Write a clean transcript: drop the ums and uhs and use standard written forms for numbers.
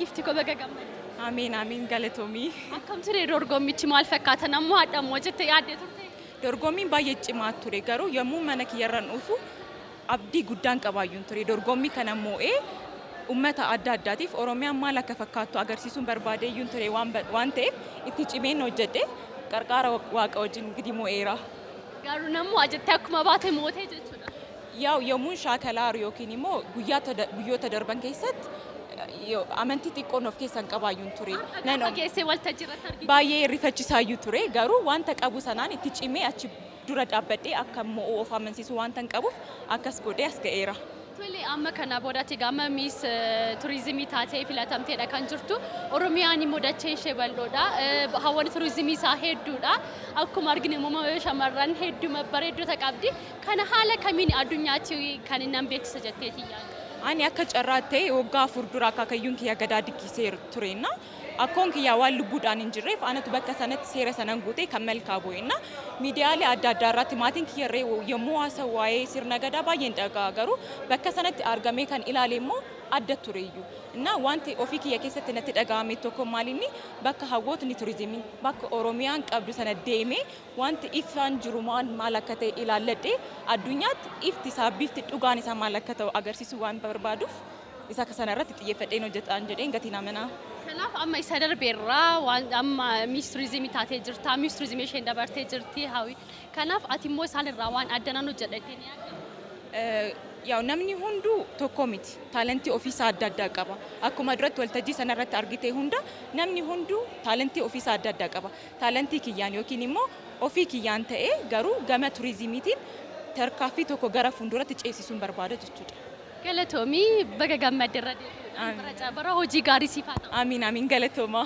gifti ko baga gammadu. Amiin galatoomii. Akkam ture dorgommichi maal fakkaata nammoo haadhamoo jettee yaaddee turte? Dorgommiin baay'ee cimaa ture garuu yommuu mana kiyyarran dhufu abdii guddaan qabaayyuun ture dorgommii kana moo'ee ummata adda addaatiif Oromiyaan maal akka fakkaattu agarsiisuun barbaadeeyyuun ture waan ta'eef itti cimeen hojjedhe qarqara waaqa wajjin gidi moo'eera. Garuu nammoo jettee akkuma baate mootee jechuudha. Yommuu shaakalaa yookiin immoo guyyoota darban keessatti amantii xiqqoon of keessan qabaayyuun ture. Geessee waltajjii irratti argite. Baay'ee rifachiisaayyuu ture garuu wanta qabu sanaan itti cimee achi dura dhaabbadhee akka mo'uu of amansiisu wanta qabuuf akkas godhee as ga'eera. Tole amma kana boodatti gama miis turizimii taatee filatamteedha kan jirtu. Oromiyaan immoo dachee ishee bal'oodha. Hawwani turizimii isaa hedduudha. Akkuma arginu immoo shamarran hedduu bareeddota qabdi. Kana haala kamiin addunyaatti kan inni beeksisa jetteeti yaadda? Ani akka carraa ta'e waggaa 4 dura akaakayyuun kiyya gadaa dikkisee tureenna. Akkoon kiyyaa waan lubbuudhaan hin jirreef anatu bakka sanatti seera sanan guutee kan malkaa bu'eenna. Miidiyaalee adda addaa irratti maatiin kiyyarree yommuu haasa'u waa'ee sirna gadaa baay'een dhaga'a garuu bakka sanatti argamee kan ilaale immoo adda tureyyuu. Wanti ofii kiyya keessatti natti dhaga'ame tokko maalinni bakka hawwootni turizimii bakka Oromiyaan qabdu sana deemee wanti ifaan jiru maal akka ta'e ilaalladhee addunyaatti ifti isaa bifti dhugaan isaa maal akka ta'u agarsiisuu waan barbaaduuf isa kana irratti xiyyeeffadheen hojjetaan jedheen gatiin amanaa. Kanaaf amma isa darbeerraa waan amma miis turizimii taatee jirta miis turizimii isheen dabartee jirti hawwi. Kanaaf ati immoo isaanirraa waan adda naannoo jedhattee ni yaadda? Namni hunduu tokko miti. Taalentii ofiisaa adda addaa qaba. Akkuma duratti waltajjii sanarratti argite hunda namni hunduu taalentii ofiisaa adda addaa qaba. Taalentii kiyyaan yookiin immoo ofii kiyyaan ta'ee garuu gama turizimiitiin tarkaaffii tokko gara fuulduratti ceesisuun barbaada jechuudha. Galatoomii baga gammadde irra deebi'uudhaan bara hojii gaarii siif haa ta'u. Amiin galatooma.